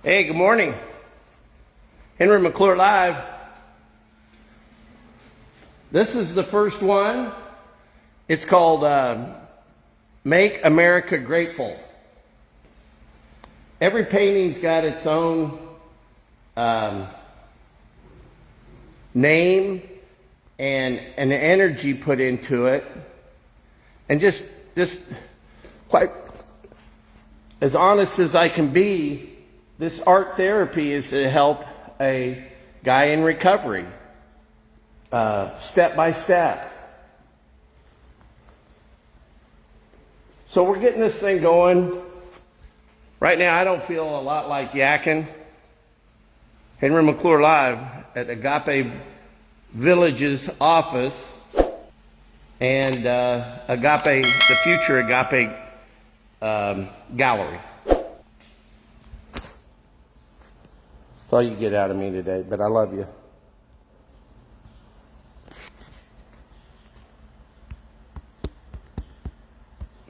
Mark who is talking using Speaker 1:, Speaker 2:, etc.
Speaker 1: Hey, good morning. Henry McClure Live. This is the first one. It's called Make America Grateful. Every painting's got its own name and an energy put into it. And just quite as honest as I can be, this art therapy is to help a guy in recovery, step by step. So we're getting this thing going. Right now, I don't feel a lot like yakking. Henry McClure Live at Agape Village's office and Agape, the future Agape Gallery. That's all you get out of me today, but I love you.